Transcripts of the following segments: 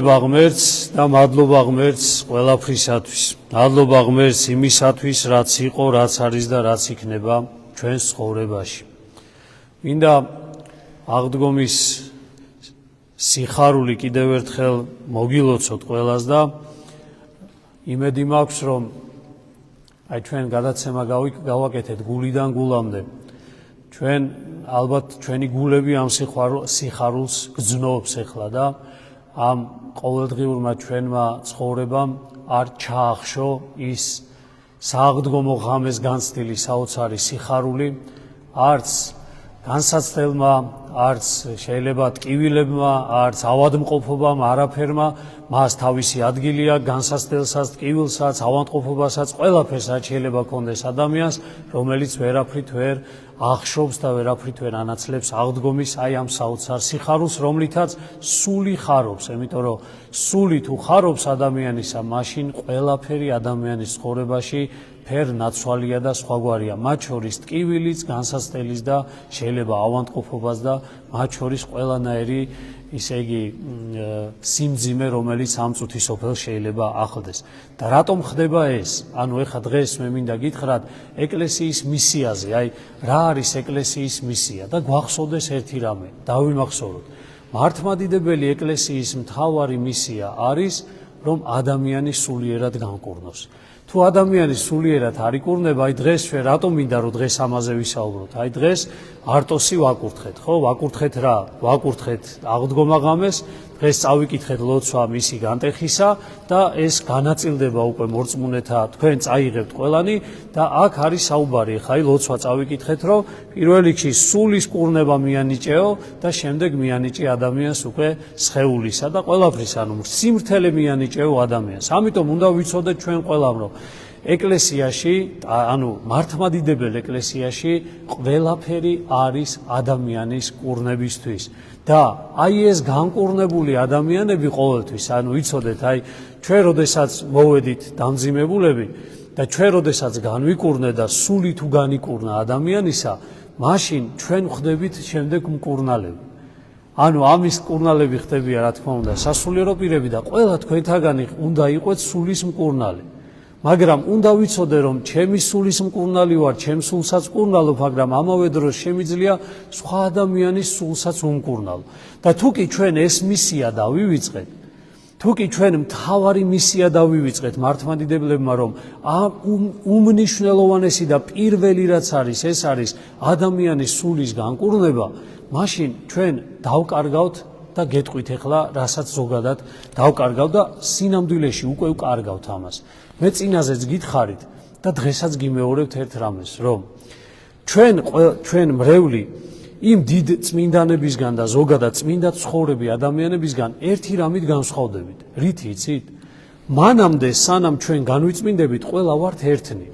ღმერთს და მადლობა ღმერთს ყველაფრისათვის. მადლობა ღმერთს იმისათვის, რაც იყო, რაც არის და რაც იქნება ჩვენს ცხოვრებაში. მინდა აღდგომის სიხარული კიდევ ერთხელ მოგილოცოთ ყველას და იმედი მაქვს, რომ ჩვენ გადაცემა გავაკეთეთ გულიდან გულამდე. ჩვენ ალბათ ჩვენი გულები ამ სიხარულს გძნობს ახლა და ამ ყოველდღიურმა ჩვენმა ცხოვრებამ არ ჩაახშო ის სააღდგომო ღამეს განცდილი საოცარი სიხარული, არც განსაცდელმა, არც შეიძლება ტკივილებმა, არც ავადმყოფობამ, არაფერმა მას თავისი ადგილი აქვს განსაცდელსაც, ტკივილსაც, ავადმყოფობასაც, ყველაფერსაც შეიძლება ქონდეს ადამიანს, რომელიც ვერაფრით ვერ ახშობს და ვერაფრით ვერ ანაცლებს აღდგომის აი ამ საოცარ სიხარულს, რომლითაც სული ხარობს, იმიტომ რომ სული თუ ხარობს ადამიანისა, მაშინ ყველაფერი ადამიანის ცხოვრებაში ფერნაცვალია და სხვაგვარია, მათ შორის ტკივილიც, განსაცდელის და შეიძლება ავადმყოფობაც და მათ შორის ყველანაირი ისე იგი სიმძიმე, რომელიც ამ წუთის სოფელს შეიძლება ახლდეს. და რატომ ხდება ეს? ანუ ეხლა დღეს მე მინდა გითხრათ ეკლესიის მისიაზე, აი რა არის ეკლესიის მისია და გვახსოვდეს ერთი რამე, დავიმახსოვროთ. მართლმადიდებელი ეკლესიის მთავარი მისია არის, რომ ადამიანი სულიერად განკურნოს. თუ ადამიანი სულიერად არ იკურნება, აი დღეს ჩვენ რატომ მინდა რომ დღეს ამაზე ვისაუბროთ? აი დღეს არტოსი ვაკურთხეთ, ხო? ვაკურთხეთ რა? ვაკურთხეთ აღდგომა ღამეს, დღეს წავიკითხეთ ლოცვა მისი განტეხისა და ეს განაწილდება უკვე მორწმუნეთა, თქვენ წაიღებთ ყველანი და აქ არის საუბარი, ხა აი ლოცვა წავიკითხეთ, რომ პირველ რიგში სულის კურნება მიანიჭეო და შემდეგ მიანიჭე ადამიანს უკვე სხეულისა და ყველაფრის, ანუ სიმრთელე მიანიჭეო ადამიანს. ამიტომ უნდა ვიცოდეთ ჩვენ ყველამ, რომ ეკლესიაში, ანუ მართლმადიდებელ ეკლესიაში ყველაფერი არის ადამიანის კურნებისთვის. და აი ეს განკურნებული ადამიანები ყოველთვის, ანუ ვიცოდეთ, აი ჩვენ როდესაც მოვედით დამძიმებულები და ჩვენ როდესაც განვიკურნე და სული თუ განიკურნა ადამიანისა, მაშინ ჩვენ ხდებით შემდეგ მკურნალები. ანუ ამის მკურნალები ხდებია, რა თქმა უნდა, სასულიერო პირები და ყველა თქვენთაგანი უნდა იყოს სულის მკურნალი. მაგრამ უნდა ვიცოდე, რომ ჩემი სულის მკურნალი ვარ, ჩემ სულსაც მკურნალობ, მაგრამ ამავე დროს შემიძლია სხვა ადამიანის სულსაც უმკურნალო. და თუ კი ჩვენ ეს მისია დავივიწყეთ, თუ კი ჩვენ მთავარი მისია დავივიწყეთ მართლმადიდებლებმა, რომ უმნიშვნელოვანესი და პირველი რაც არის, ეს არის ადამიანის სულის განკურნება, მაშინ ჩვენ დავკარგავთ და გეტყვით ახლა, რასაც ზოგადად დავკარგავ და სინამდვილეში უკვე ვკარგავთ ამას. მე წინაზეც გითხარით და დღესაც გიმეორებთ ერთ რამეს, რომ ჩვენ მრევლი იმ დიდ წმინდანებისგან და ზოგადად წმინდა ცხოვრები ადამიანებისგან ერთი რამით განსხვავდებით. რითი იცით? მანამდე სანამ ჩვენ განვიწმინდებით, ყველა ვართ ერთნი.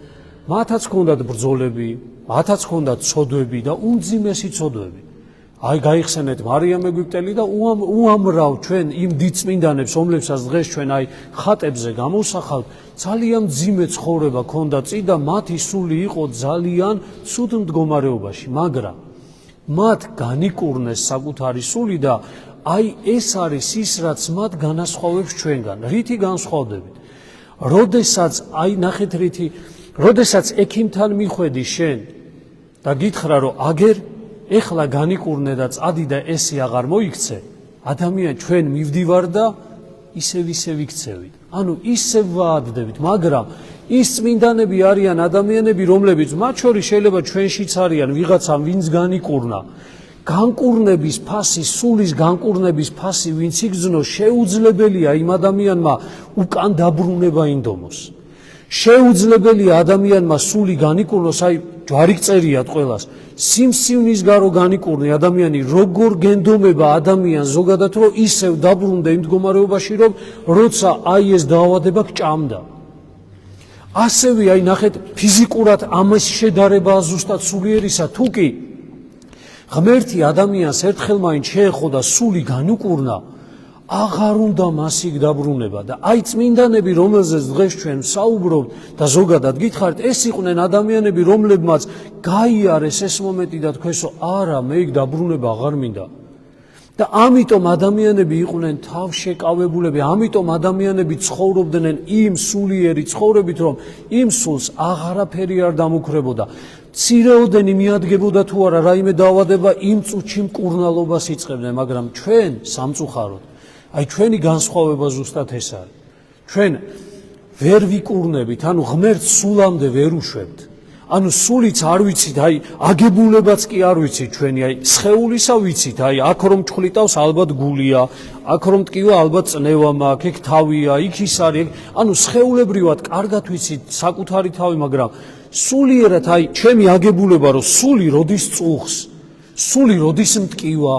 მათაც ჰქონდათ ბრძოლები, მათაც ჰქონდათ ცოდვები და უმძიმესი ცოდვები. აი გაიხსენეთ მარიამ ეგვიპტელი და უამრავ ჩვენ იმ დიდ წმინდანებს, რომლებსაც დღეს ჩვენ აი ხატებზე გამოვსახავთ, ძალიან მძიმე ცხოვრება ჰქონდა წინ და მათი სული იყო ძალიან ცუდ მდგომარეობაში, მაგრამ მათ განიკურნეს საკუთარი სული და აი ეს არის ის, რაც მათ განასხვავებს ჩვენგან. რითი განსხვავდებით? როდესაც აი ნახეთ რითი, როდესაც ექიმთან მიხვედი შენ და გითხრა, რომ აგერ ეხლა განიკურნე და წადი და ესე აღარ მოიქცე, ადამიან ჩვენ მივდივარ და ისევ იქცევით. ანუ ისევ ვაადდებით, მაგრამ ის წმინდანები არიან ადამიანები, რომლებიც მათ შორის შეიძლება ჩვენშიც არიან ვიღაცამ, ვინც განიკურნა. განკურნების ფასი, სულის განკურნების ფასი ვინც იგრძნოს, შეუძლებელია იმ ადამიანმა უკან დაბრუნება ინდომოს. შეუძლებელია ადამიანმა სული განიკურნოს, აი ჯვარი წერიათ ყველას. სიმსივნის გარო განიკურნე ადამიანი, როგორ გენდომება ადამიანს ზოგადად, რომ ისევ დაბრუნდა იმ მდგომარეობაში, რომ როცა აი ეს დაავადება გჭამდა. ასევე აი ნახეთ, ფიზიკურად ამის შედარებაა ზუსტად სულიერისა, თუ კი ღმერთი ადამიანს ერთხელ მაინც შეეხო და სული განუკურნა, აღარ უნდა მასიკ დაბრუნება და აი წმინდანები, რომელზეც დღეს ჩვენ საუბრობთ და ზოგადად გითხარით, ეს იყვნენ ადამიანები, რომლებმაც გაიარეს ეს მომენტი და თქვენსო, არა, მე იქ დაბრუნება აღარ მინდა. და ამიტომ ადამიანები იყვნენ თავშეკავებულები, ამიტომ ადამიანები ცხოვრობდნენ იმ სულიერი ცხოვრებით, რომ იმ სულს აღარაფერი არ დამუქრებოდა. მცირეოდენი მიადგებოდა თუ არა რაიმე დაავადება, იმ წუთში მკურნალობას იწყებდნენ, მაგრამ ჩვენ სამწუხაროდ, აი ჩვენი განსხვავება ზუსტად ეს არის. ჩვენ ვერ ვიკურნებით, ანუ ღმერთს სულამდე ვერ უშვებთ. ანუ სულიც არ ვიცით, აი აგებულებაც კი არ ვიცით ჩვენი, აი სხეულისა ვიცით, აი აქ რომ ჩხლიტავს ალბათ გულია, აქ რომ ტკივა ალბათ წნევა მაქვს, ეგ თავია, იქ ის არის, ანუ სხეულებრივად კარგად ვიცით საკუთარი თავი, მაგრამ სულიერად აი ჩემი აგებულება რომ სული როდის წუხს, სული როდის მტკივა,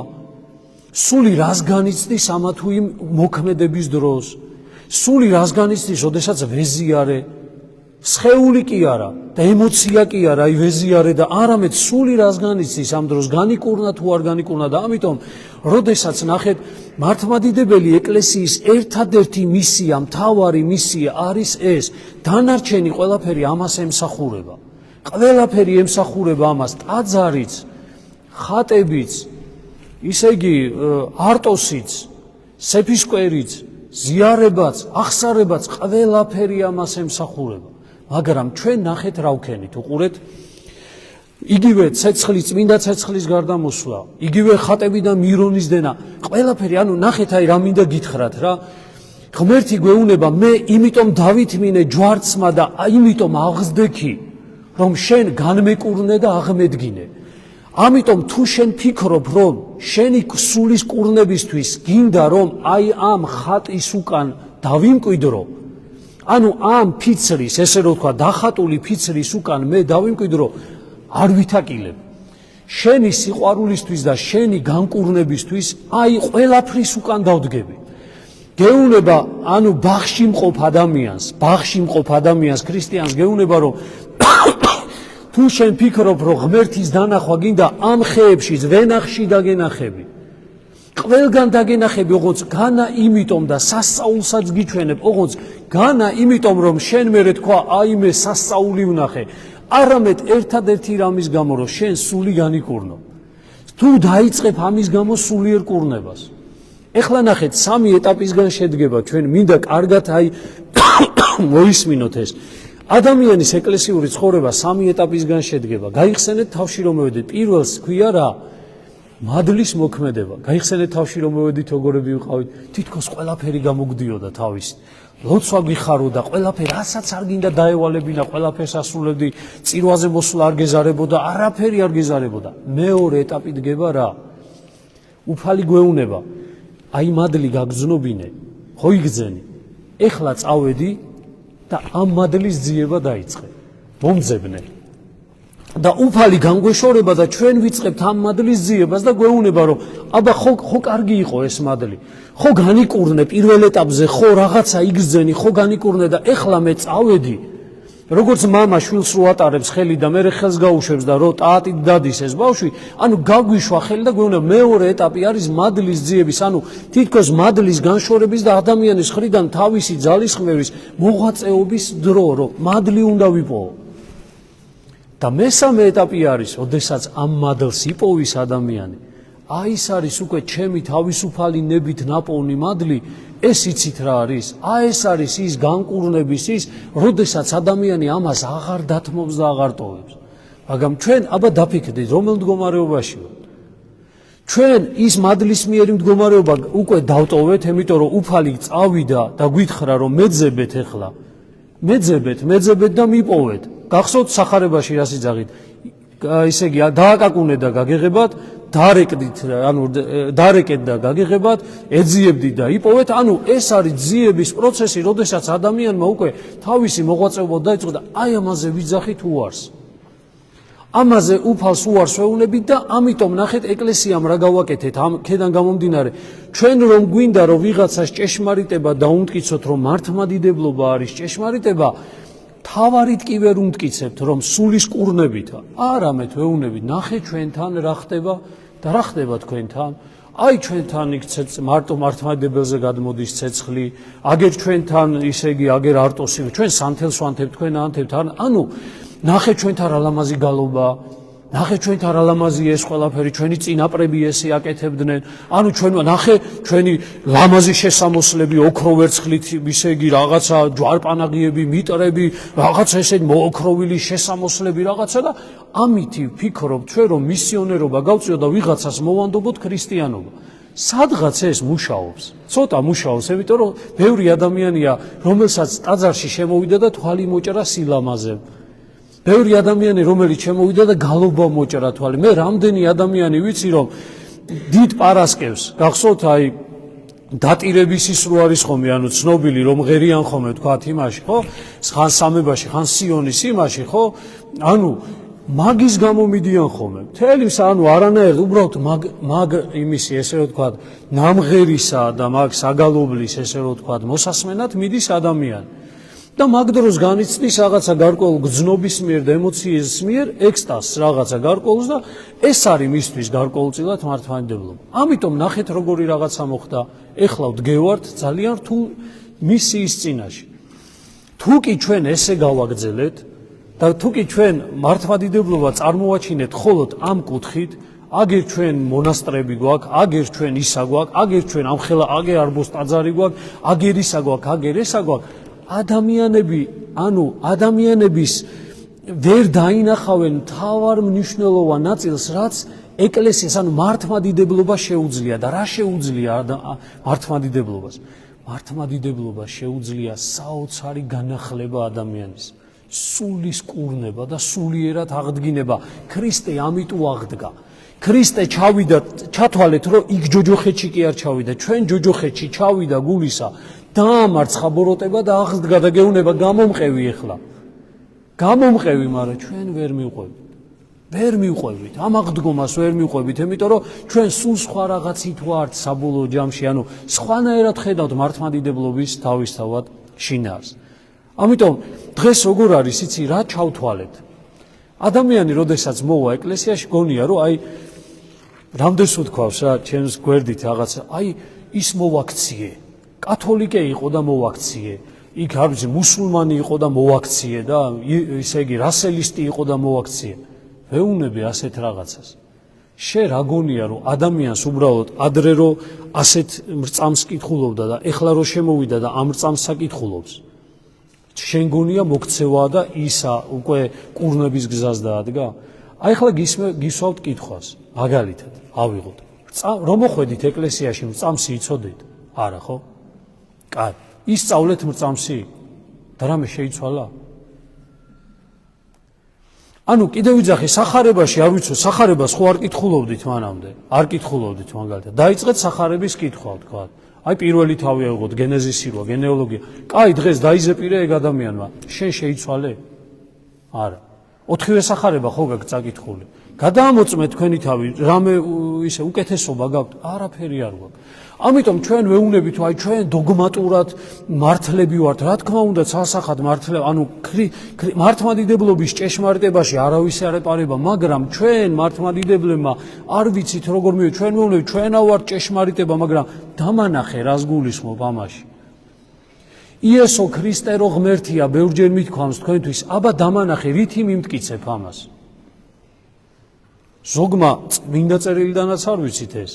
სული რას განიცდის ამა თუ იმ მოქმედების დროს, სული რას განიცდის, როდესაც ვეზიარე, სხეული კი არა და ემოცია კი არა, აი ვეზიარე და არამედ სული რას განიცდის ამ დროს, განიკურნა თუ არ განიკურნა და ამიტომ, როდესაც ნახეთ, მართლმადიდებელი ეკლესიის ერთადერთი მისია, მთავარი მისია არის ეს, დანარჩენი ყველაფერი ამას ემსახურება. ყველაფერი ემსახურება ამას, ტაძარიც, ხატებიც, ისე იგი არტოსიც, სეფისკვერიც, ზიარებაც, აღსარებაც, ყველაფერი ამას ემსახურება. მაგრამ ჩვენ ნახეთ რა ვქენით, უყურეთ, იგივე ცეცხლის, წმინდა ცეცხლის გარდამოსვლა, იგივე ხატები და მირონის დენა, ყველაფერი, ანუ ნახეთ აი რა მინდა გითხრათ რა, ღმერთი გვეუბნება, მე იმიტომ დავითმინე ჯვარცმა და იმიტომ აღზდექი, რომ შენ განმეკურნე და აღმედგინე. ამიტომ თუ შენ ფიქრობ, რომ შენი სულის კურნებისთვის გინდა რომ აი ამ ხატის უკან დავიმკვიდრო, ანუ ამ ფიცრის, ესე რომ ვთქვა, დახატული ფიცრის უკან მე დავიმკვიდრო, არ ვითაკილებ. შენი სიყვარულისთვის და შენი განკურნებისთვის აი ყველაფრის უკან დავდგები. გეუბნება, ანუ ბაღში მყოფ ადამიანს, ქრისტიანს გეუბნება, რომ თუ შენ ფიქრობ, რომ ღმერთის დანახვა გინდა ამ ხეებშიც, ვენახში დაგენახები. ყველგან დაგენახები, ოღონდ განა იმიტომ და სასწაულსაც გიჩვენებ, ოღონდ განა იმიტომ, რომ შენ მერე თქვა, აიმე სასწაული ვნახე. არამედ ერთადერთი რამის გამო, რომ შენ სული განიკურნო. თუ დაიწყებ ამის გამო სულიერ კურნებას. ეხლა ნახეთ, სამი ეტაპისგან შედგება, ჩვენ მინდა კარგად აი მოისმინოთ ეს. ადამიანის ეკლესიური ცხოვრება სამი ეტაპისგან შედგება. გაიხსენეთ თავში რომ მოვედით. პირველს ქვია რა? მადლის მოქმედება. გაიხსენეთ თავში რომ მოვედით, როგორები ვიყავით, თითქოს ყველაფერი გამოგდიოდა თავის. ლოცვა გიხაროდა, ყველაფერი, რასაც არ გინდა დაევალებინა, ყველაფერს ასრულებდი, წირვაზე მოსვლა არ გეზარებოდა, არაფერი არ გეზარებოდა. მეორე ეტაპი დგება რა? უფალი გვეუბნება, აი მადლი გაგზნობინე, ხო იგძენი, ეხლა წავედი და ამ მადლის ძიება დაიწყე, მომძებნე. და უფალი განგვეშორება და ჩვენ ვიწყებთ ამ მადლის ძიებას და გვეუბნება, რომ აბა ხო კარგი იყო ეს მადლი, ხო განიკურნე პირველ ეტაპზე, ხო რაღაცა იგრძენი, ხო განიკურნე და ეხლა მე წავედი, როგორც მამა შვილს რო ატარებს ხელი და მე ხელს გაუშვებს და რო ტაატით დადის ეს ბავშვი, ანუ გაგვიშვა ხელი და გვეუბნება, მეორე ეტაპი არის მადლის ძიების, ანუ თითქოს მადლის განშორების და ადამიანის მხრიდან თავისი ძალისხმევის მოღვაწეობის დრო, რომ მადლი უნდა ვიპოვო. და მესამე ეტაპი არის, ოდესაც ამ მადლს იპოვის ადამიანი, აი ეს არის უკვე ჩემი თავისუფალი ნებით ნაპოვნი მადლი, ეს იცით რა არის? აი ეს არის ის განკურნების ის, როდესაც ადამიანი ამას აღარ დათმობს და აღარ ტოვებს. მაგრამ ჩვენ აბა დაფიქრდით, რომელ მდგომარეობაში ვართ? ჩვენ ის მადლის მიერი მდგომარეობა უკვე დავტოვეთ, იმიტომ რომ უფალი წავიდა და გვითხრა რომ მეძებეთ ეხლა. მეძებეთ და მიპოვეთ. გახსოვთ სახარებაში რას იძაღით? ისე იგი დააკაკუნეთ და გაგეღებათ, დარეკდით, ანუ დარეკეთ და გაგეღებათ, ეძიებდით და იპოვეთ, ანუ ეს არის ძიების პროცესი, როდესაც ადამიანმა უკვე თავისი მოღვაწეობა დაიწყო და აი ამაზე ვიძახით უარს. ამაზე უფალს უარს ვეუბნებით და ამიტომ ნახეთ ეკლესიამ რა გავაკეთეთ ამ ქედან გამომდინარე, ჩვენ რომ გვინდა რომ ვიღაცას ჭეშმარიტება დაუმტკიცოთ, რომ მართლმადიდებლობა არის ჭეშმარიტება, თავარით კი ვერ უმტკიცებთ, რომ სულის კურნებით, არამედ ვეუბნებით, ნახეთ ჩვენთან რა ხდება და რა ხდება თქვენთან. აი ჩვენთან იქ მარტო მართლმადიდებელზე გადმოდის ცეცხლი, აგერ ჩვენთან ისე იგი აგერ არტოსი, ჩვენ სანთელს ვანთებთ, თქვენ ანთებთ, ანუ ნახეთ ჩვენთან რა ლამაზი გალობა, ნახე ჩვენთან რა ლამაზია ეს ყველაფერი, ჩვენი წინაპრები ესე აკეთებდნენ. ანუ ჩვენმა ნახე ჩვენი ლამაზი შესამოსლები, ოქრო ვერცხლით, ისე იგი რაღაცა ჯვარპანაღიები, მიტრები, რაღაცა ესე მოოქროვილი შესამოსლები რაღაცა და ამითი ვფიქრობ ჩვენ რომ მისიონერობა გავწიო და ვიღაცას მოვანდობოთ ქრისტიანობა. სადღაც ეს მუშაობს. ცოტა მუშაობს, იმიტომ რომ ბევრი ადამიანია, რომელსაც ტაძარში შემოვიდა და თვალი მოჭრა სილამაზე. ბევრი ადამიანი, რომელიც შემოვიდა და გალობა მოჭრა თვალი. მე რამდენი ადამიანი ვიცი, რომ დიდ პარასკევს, გახსოვთ, აი დატირების ის რო არის ხომე, ანუ ცნობილი რომ ღერიან ხომე თქვათ იმაში, ხო? ხან სამებაში, ხან სიონის იმაში, ხო? ანუ მაგის გამო მიდიან ხომე. მთელი ანუ არანაირ უბრალოდ მაგ იმისი ესე რომ თქვათ, ნამღერისა და მაგ საგალობლის ესე რომ თქვათ, მოსასმენად მიდის ადამიანი. და მაგ დროს განიცდის რაღაცა გარკვეულ გრძნობის მიერ და ემოციის მიერ ექსტაზს რაღაცა გარკვეულს და ეს არის მისთვის გარკვეულწილად მართლმადიდებლობა. ამიტომ ნახეთ როგორი რაღაცა მოხდა. ეხლა ვდგევართ ძალიან რთულ მისიის წინაშე. თუ კი ჩვენ ესე გავაგრძელეთ და თუ კი ჩვენ მართლმადიდებლობა წარმოვაჩინეთ მხოლოდ ამ კუთხით, აგერ ჩვენ მონასტრები გვაქვს, აგერ ჩვენ ისა გვაქვს, აგერ ჩვენ ამხელა აგერ არბოს ტაძარი გვაქვს, აგერ ისა გვაქვს, აგერ ესა გვაქვს. ადამიანების ვერ დაინახავენ მთავარ მნიშვნელოვან ნაწილს, რაც ეკლესიას, ანუ მართლმადიდებლობა შეუძლია და რა შეუძლია მართლმადიდებლობას? მართლმადიდებლობა შეუძლია საოცარი განახლება ადამიანის, სულის კურნება და სულიერად აღდგინება. ქრისტე ამიტომ აღდგა. ქრისტე ჩავიდა, ჩათვალეთ, რომ იქ ჯოჯოხეთში კი არ ჩავიდა, ჩვენ ჯოჯოხეთში ჩავიდა გულისა. დაამარცხა ბოროტება და აღდგა და გეუბნება გამომყევი ახლა. გამომყევი, მაგრამ ჩვენ ვერ მივყვებით. ვერ მივყვებით. ამ აღდგომას ვერ მივყვებით, იმიტომ რომ ჩვენ სულ სხვა რაღაცით ვართ საბოლოო ჯამში, ანუ სხვანაირად ხედავთ მართლმადიდებლობის თავისთავად შინაარს. ამიტომ დღეს როგორ არის, იცი რა ჩავთვალეთ? ადამიანი, როდესაც მოვა ეკლესიაში, გონია რომ აი რამდენს ვთქვავს რა, ჩემს გვერდით რაღაცა, აი ის მოვაქციე. კათოლიკე იყო და მოვაქციე. იქ არ ვიცი, მუსულმანი იყო და მოვაქციე და ისე იგი რასელისტი იყო და მოვაქციე. ვეუბნები ასეთ რაღაცას. შე რა გონია რომ ადამიანს უბრალოდ ადრე რომ ასეთ მრწამს კითხულობდა და ეხლა რომ შემოვიდა და ამ მრწამს საკითხულობს. შენ გონია მოქცევა და ისა უკვე კურნების გზას დაადგა? აი ახლა გისვავთ კითხვას, მაგალითად, ავიღოთ. რომ მოხვედით ეკლესიაში მრწამსი იცოდით? არა, ხო? კაი, ისწავლეთ მრწამსი და რამე შეიცვალა? ანუ კიდევ ვიძახი სახარებაში, არ ვიცი, სახარებას ხო არ კითხულობდით მანამდე? არ კითხულობდით მაგალითად. დაიწყეთ სახარების კითხვა, თქვა. აი პირველი თავი ავიღოთ, გენეზისი როა, გენეოლოგია. კაი, დღეს დაიზეპირე ეგ ადამიანმა. შენ შეიცვალე? არა. 4-ვე სახარება ხო გაქვს წაკითხული. გადაამოწმეთ თქვენი თავი, რამე ისე უკეთესობა გაქვთ? არაფერი არ გაქვს. ამიტომ ჩვენ ვეუბნებით, აი ჩვენ დოგმატურად მართლები ვართ. რა თქმა უნდა, ცალსახად მართლები, ანუ მართლმადიდებლობის ჭეშმარიტებაში არავის არ ეპარება, მაგრამ ჩვენ მართლმადიდებლებმა არ ვიცით როგორ მივე, ჩვენ ვეუბნებით, ჩვენა ვართ ჭეშმარიტება, მაგრამ დამანახე რას გულისხმობ ამაში. იესო ქრისტე რო ღმერთია, ბევრჯერ მithქვამს თქვენთვის, აბა დამანახე, რითი მიმტკიცებ ამას? ზოგმა წმინდა წერილიდანაც არ ვიცით ეს.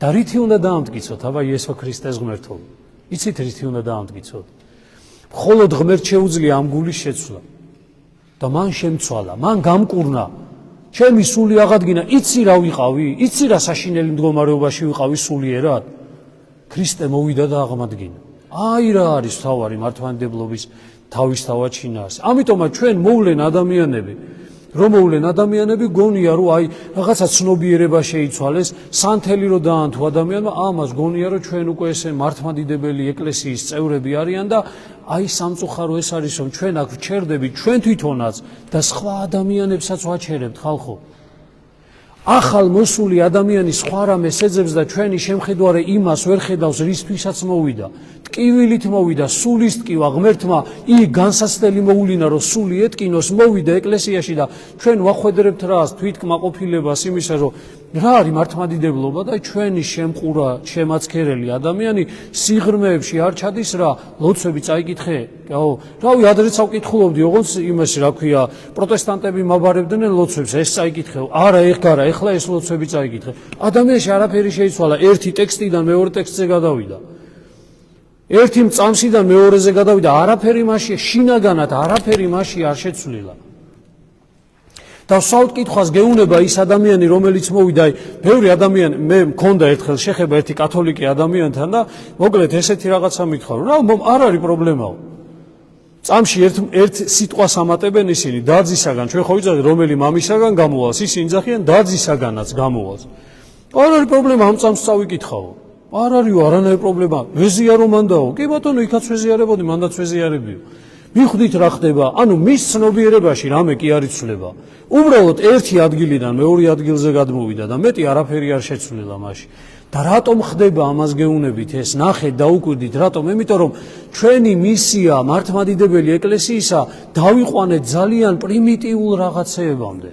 და რითი უნდა დაამტკიცოთ, აბა იესო ქრისტეს ღმერთობა? იცით რითი უნდა დაამტკიცოთ? მხოლოდ ღმერთ შეუძლია ამ გულის შეცვლა. და მან შემცვალა, მან გამკურნა. ჩემი სული აღადგინა, იცი რა ვიყავი? იცი რა საშინელი მდგომარეობაში ვიყავი სულიერად? ქრისტე მოვიდა და აღმადგინა. აი რა არის თავარი მართლმადიდებლობის თავისთავად შინაარსი. ამიტომაც ჩვენ მოვლენ ადამიანები, რომ მოვლენ ადამიანები გონია რომ აი რაღაცა ცნობიერება შეიცვალეს, სანთელი რომ დაანთო ადამიანმა, ამას გონია რომ ჩვენ უკვე ესე მართლმადიდებელი ეკლესიის წევრები არიან და აი სამწუხარო ეს არის რომ ჩვენ აქ ვჩერდებით ჩვენ თვითონაც და სხვა ადამიანებსაც ვაჩერებთ ხალხო. ახალ მოსული ადამიანი სხვა რამეს ეძებს და ჩვენი შემხედვარე იმას ვერ ხედავს, რისთვისაც მოვიდა. ტკივილით მოვიდა სულის ტკივა ღმერთმა იქ განსაცდელი მოულინა რომ სული ეტკინოს მოვიდა ეკლესიაში და ჩვენ ვახვედრებთ რას თვითკმაყოფილებას იმისა რომ რა არის მართლმადიდებლობა და ჩვენი შემყურა შემაცქერელი ადამიანი სიღრმეებში არ ჩადის რა ლოცვები წაიკითხე რავი ადრეც ავკითხულობდი ოღონდ იმას რა ქვია პროტესტანტები მაბარებდნენ ლოცვებს ეს წაიკითხე არა ეხლა ეს ლოცვები წაიკითხე ადამიანში არაფერი შეიცვალა ერთი ტექსტიდან მეორე ტექსტზე გადავიდა ერთი წამსიდან მეორეზე გადავიდა არაფერი მასში შინაგანად არაფერი მასში არ შეცვლილა და საუთ კითხვას გეუნება ის ადამიანი რომელიც მოვიდა ბევრი ადამიანი მე მქონდა ერთხელ შეხება ერთი კათოლიკე ადამიანთან და მოკლედ ესეთი რაღაცა მითხრა რა არ არის პრობლემაო წამში ერთ სიტყვას ამატებენ ისინი დაძისაგან ჩვენ ხო ვიცით რომელი მამისაგან გამოვალს ისინი ძახიან დაძისაგანაც გამოვალს არ არის პრობლემა ამ წამს წავიკითხაო არ არისო არანაირი პრობლემა ვეზიარო მანდაო კი ბატონო იქაც ვეზიარებოდი მანდაც ვეზიარებიო მიხვდით რა ხდება ანუ მის ცნობიერებაში რამე კი არ იცვლება უბრალოდ ერთი ადგილიდან მეორე ადგილზე გადმოვიდა და მეტი არაფერი არ შეცვლილა მაშინ და რატომ ხდება ამას გეუნებით ეს ნახეთ დაუკვირდით რატომ იმიტომ რომ ჩვენი მისია მართლმადიდებელი ეკლესიისა დავიყვანეთ ძალიან პრიმიტიულ რაღაცეებამდე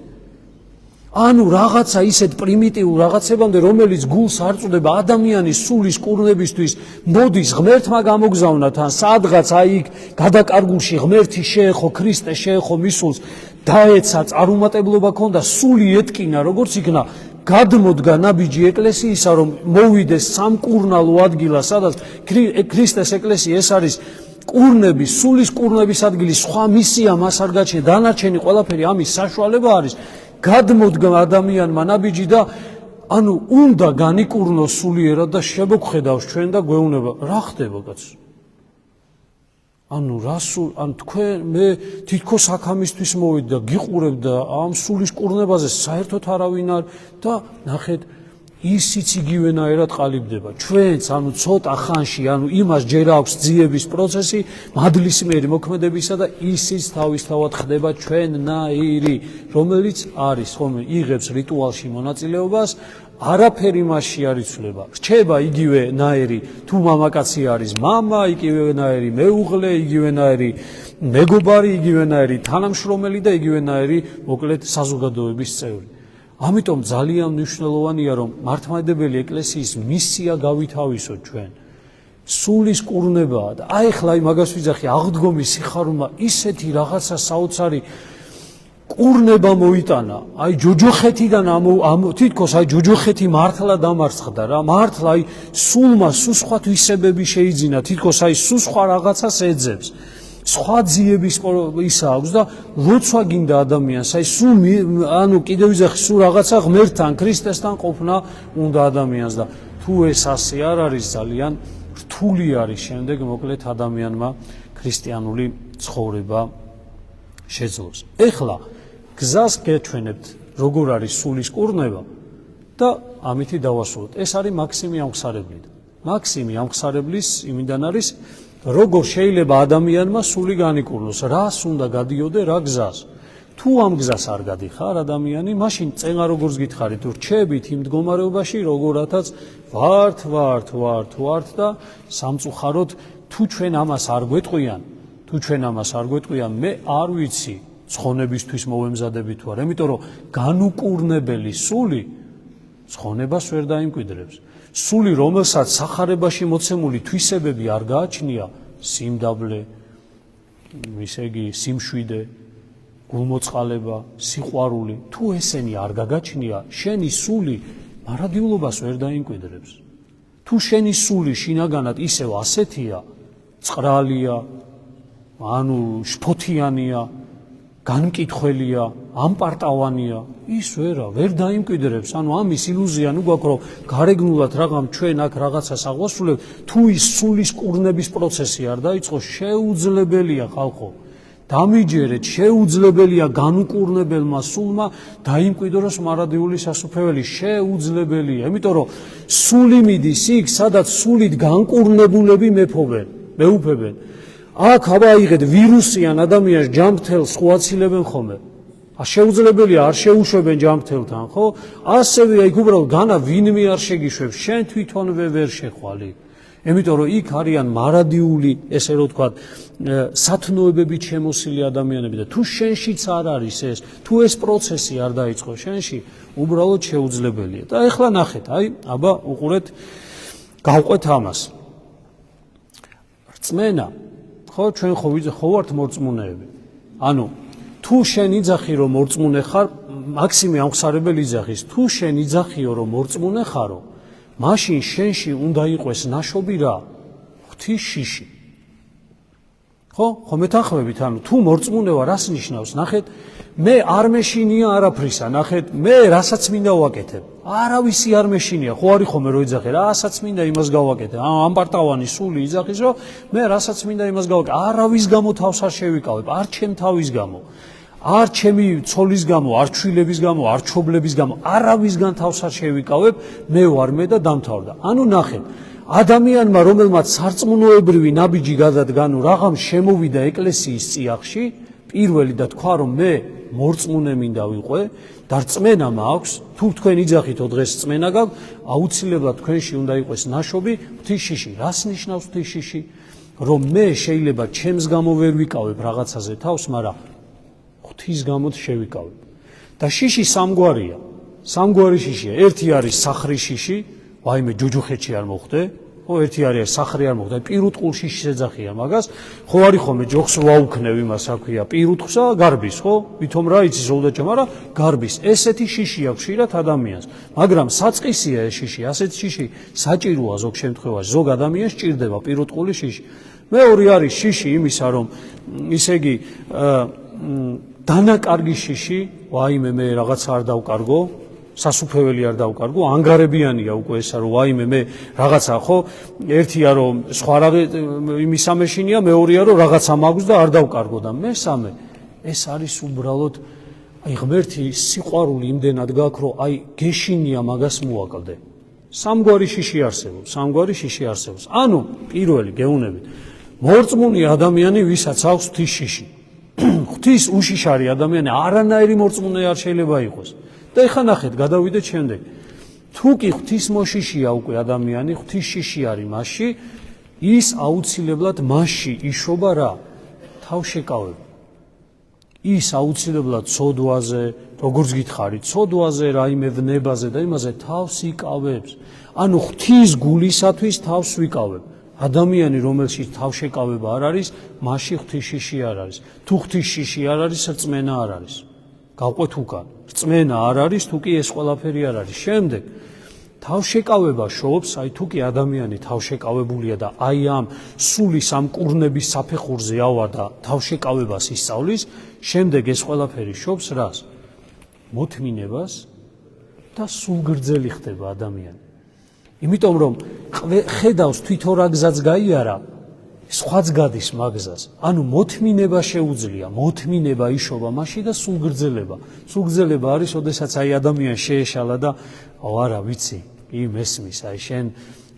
ანუ რაღაცა ისეთ პრიმიტიულ რაღაცებამდე რომელიც გულს არ წვდება ადამიანის სულის კურნებისთვის მოდის ღმერთმა გამოგზავნა თან სადღაც აი იქ გადაკარგულში ღმერთი შეეხო ქრისტე შეეხო მისულს დაეცა წარუმატებლობა ქონდა სული ეტკინა როგორც იქნა გადმოდგა ნაბიჯი ეკლესიისა რომ მოვიდეს სამკურნალო ადგილა სადაც ქრისტეს ეკლესია ეს არის კურნების სულის კურნების ადგილი სხვა მისია მას არ გაჩნია დანარჩენი ყველაფერი ამის საშუალება არის გადმოდგა ადამიანმა ნაბიჯი და ანუ უნდა განიკურნოს სულიერად და შემოგხედავს ჩვენ და გვეუბნება რა ხდება კაცო ანუ რასულ ან თქვენ მე თითქოს აქამისთვის მოვედი და გიყურებ და ამ სულის კურნებაზე საერთოდ არავინ არ და ნახეთ ისიც იგივენაირად ყალიბდება ჩვენც ანუ ცოტა ხანში ანუ იმას ჯერ აქვს ძიების პროცესი მადლისმიერი მოქმედებისა და ისიც თავისთავად ხდება ჩვენნაირი რომელიც არის ხოლმე იღებს რიტუალში მონაწილეობას არაფერი მასში არ იცვლება რჩება იგივენაირი თუ მამაკაცი არის მამა იგივენაირი მეუღლე იგივენაირი მეგობარი იგივენაირი თანამშრომელი და იგივენაირი მოკლედ საზოგადოების წევრი ამიტომ ძალიან მნიშვნელოვანია რომ მართლმადიდებელი ეკლესიის მისია გავითავისოთ ჩვენ სულის კურნებაა და აი ხლა მაგას ვიძახი აღდგომის სიხარულმა ისეთი რაღაცა საოცარი კურნება მოიტანა აი ჯოჯოხეთიდან თითქოს აი ჯოჯოხეთი მართლა დამარცხდა რა მართლა აი სულმა სუსხვა თვისებები შეიძინა თითქოს აი სუსხვა რაღაცას ეძებს სხვა ძიების ისა აქვს და ლოცვა გინდა ადამიანს აი სულ ანუ კიდევ ვიზახი სულ რაღაცა ღმერთთან ქრისტესთან ყოფნა უნდა ადამიანს და თუ ეს ასე არ არის ძალიან რთული არის შემდეგ მოკლედ ადამიანმა ქრისტიანული ცხოვრება შეძლოს ეხლა გზას გეჩვენებთ როგორ არის სულის კურნება და ამითი დავასრულოთ ეს არის მაქსიმი ამხსარებლიდან მაქსიმი ამხსარებლის იმიდან არის როგორ შეიძლება ადამიანმა სული განიკურნოს რას უნდა გადიოდე რა გზას თუ ამ გზას არ გადიხარ ადამიანი მაშინ წენა როგორც გითხარით რჩებით იმ მდგომარეობაში როგორათაც ვართ და სამწუხაროდ თუ ჩვენ ამას არ გვეტყვიან მე არ ვიცი ცხონებისთვის მოვემზადები თუ არა იმიტომ რომ განუკურნებელი სული ცხონებას ვერ დაიმკვიდრებს სული რომელსაც სახარებაში მოცემული თვისებები არ გააჩნია სიმდაბლე ისე იგი სიმშვიდე გულმოწყალება სიყვარული თუ ესენი არ გაგაჩნია შენი სული მარადიულობას ვერ დაიმკვიდრებს თუ შენი სული შინაგანად ისევ ასეთია წყრალია ანუ შფოთიანია განმკითხველია, ამპარტავანია, ის ვერ დაიმკვიდრებს, ანუ ამის ილუზია ნუ გვაქვს, რომ გარეგნულად რაღაცა ჩვენ აქ რაღაცას აღვასრულებთ, თუ ის სულის კურნების პროცესი არ დაიწყოს, შეუძლებელია ხალხო. დამიჯერეთ, შეუძლებელია განუკურნებელმა სულმა დაიმკვიდროს მარადიული სასუფეველი, შეუძლებელია, იმიტომ რომ სული მიდის იქ, სადაც სულით განკურნებულები მეუფებენ. აქ ავაიღეთ ვირუსიან ადამიანს ჯამრთელს ხუაცილებენ ხოლმე. შეუძლებელია არ შეუშვებენ ჯამრთელთან, ხო? ასევე იქ უბრალოდ განა ვინმე არ შეგიშვებს, შენ თვითონვე ვერ შეხვალ. Იმიტომ რომ იქ არიან მარადიული, ესე რომ ვთქვათ, სათნოებებით შემოსილი ადამიანები და თუ შენშიც არ არის ეს, თუ ეს პროცესი არ დაიწყო შენში, უბრალოდ შეუძლებელია. და ეხლა ნახეთ, აბა უყურეთ, გავყვეთ ამას. რწმენა, ხო, ჩვენ ხო ვართ მორწმუნეები. ანუ თუ შენ იძახი რომ მორწმუნე ხარ, მაქსიმე ამხსარებელი იძახის, თუ შენ იძახიო რომ მორწმუნე ხარო, მაშინ შენში უნდა იყოს ნაშობი რა? ღვთის შიში. ხო მეთანხმებით, ანუ თუ მორწმუნე ვარ, რას ნიშნავს? ნახეთ, მე არ მეშინია არაფრისა, ნახეთ, მე რასაც მინდა ვაკეთებ. არავისი არ მეშინია, ხო არის ხომ რო იძახე, რასაც მინდა იმას გავაკეთებ. ამპარტავანი სული იძახის, რომ მე რასაც მინდა იმას გავაკეთებ. არავის გამო თავს არ შევიკავებ, არ ჩემ თავის გამო. არ ჩემი ცოლის გამო, არ ჩვილების გამო, არ ჩობლების გამო, არავისგან თავს არ შევიკავებ, მე ვარ მე და დამთავრდა. ანუ ნახეთ, ადამიანმა, რომელმაც სარწმუნოებრივი ნაბიჯი გადადგანო, რაღაცა შემოვიდა ეკლესიის წიაღში, პირველი და თქვა, რომ მე მორწმუნე მინდა ვიყვე და რწმენა მაქვს, თუ თქვენ იძახითო დღეს რწმენა გაქვთ, აუცილებლად თქვენში უნდა იყოს ნაშობი ღვთის შიში. რას ნიშნავს ღვთის შიში? რომ მე შეიძლება ჩემს გამო ვერ ვიკავებ რაღაცაზე თავს, მაგრამ ღვთის გამო შევიკავებ. და შიში სამგვარია. სამგვარი შიშია. ერთი არის სახრის შიში, ვაიმე ჯუჯუხეთში არ მოხდე, ხო, ერთი არის სახრი არ მოხდე, პირუტყულ შიშს ეძახიან მაგას, ხო არის ხომ ჯოხს ვაუქნევ იმას, რა ქვია, პირუტყსა, გარბის, ხო? ვითომ რა იცი ზოლდაჭა, მაგრამ გარბის. ესეთი შიში აქვს ხშირად ადამიანს. მაგრამ საწყისია ეს შიში, ასეთი შიში საჭიროა ზოგ შემთხვევაში, ზოგ ადამიანს ჭირდება პირუტყული შიში. მეორე არის შიში იმისა, რომ ისე იგი დანაკარგი შიში, ვაიმე მე რაღაცა არ დავკარგო, სასუფეველი არ დავკარგო, ანგარებიანია უკვე ესა, რომ ვაიმე მე რაღაცა, ხო, ერთია რომ სხვა იმისა მეშინია, მეორეა რომ რაღაცა მაქვს და არ დავკარგო და მესამე, ეს არის უბრალოდ აი ღმერთი სიყვარული იმდენად გაქვს, რომ აი გეშინია მაგას მოაკლდე. სამგვარი შიში არსებობს, სამგვარი შიში არსებობს. ანუ პირველი გეუნებით, მორწმუნე ადამიანი, ვისაც აქვს ღვთის შიში. ღვთის უშიშარი ადამიანი არანაირი მორწმუნე არ შეიძლება იყოს. და ეხლა ნახეთ, გადავიდეთ შემდეგ. თუ კი ღვთის მოშიშია უკვე ადამიანი, ღვთის შიში არის მასში, ის აუცილებლად მასში იშობა რა? თავშეკავება. ის აუცილებლად ცოდვაზე, როგორც გითხარით, ცოდვაზე, რაიმე ვნებაზე და იმაზე თავს იკავებს. ანუ ღვთის გულისათვის თავს ვიკავებ. ადამიანი, რომელშიც თავშეკავება არ არის, მასში ღვთის შიში არ არის. თუ ღვთის შიში არ არის, რწმენა არ არის. გავყვეთ უკან. რწმენა არ არის, თუ კი ეს ყველაფერი არ არის. შემდეგ თავშეკავება შობს, აი თუ კი ადამიანი თავშეკავებულია და აი ამ სულის ამ კურნების საფეხურზე ავა და თავშეკავებას ისწავლის, შემდეგ ეს ყველაფერი შობს რას? მოთმინებას და სულგრძელი ხდება ადამიანი. იმიტომ რომ ხედავს თვითონ რა გზაც გაიარა, სხვაც გადის მაგზას. ანუ მოთმინება შეუძლია, მოთმინება იშობა მასში და სულგრძელება. სულგრძელება არის, ოდესაც აი ადამიანს შეეშალა და არა ვიცი, მესმის, აი შენ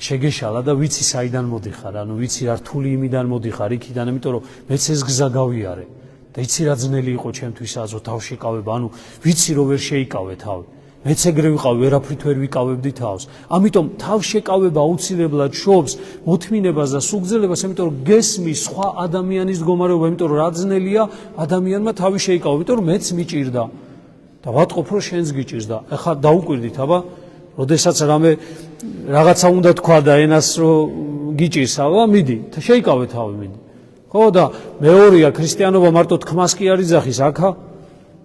შეგეშალა და ვიცი საიდან მოდიხარ, ანუ ვიცი რა რთული იმიდან მოდიხარ, იქიდან, იმიტომ რომ მეც ეს გზა გავიარე და იცი რა ძნელი იყო ჩემთვის აზო თავშეკავება, ანუ ვიცი რომ ვერ შეიკავე თავი. მეც ეგრე ვიყავ, ვერაფრით ვერ ვიკავებდი თავს. ამიტომ თავშეკავება აუცილებლად შობს მოთმინებას და სულგრძელებას, იმიტომ რომ გესმის სხვა ადამიანის მდგომარეობა, იმიტომ რომ რა ძნელია ადამიანმა თავი შეიკავა, იმიტომ რომ მეც მიჭირდა და ვატყობ რომ შენც გიჭირს და ახლა დაუკვირდით, აბა, როდესაც რამე რაღაცა უნდა თქვა და ენას რომ გიჭირს, აბა, მიდი, შეიკავე თავი, მიდი. ხო და მეორეა, ქრისტიანობა მარტო თქმას კი არ იძახის, აქა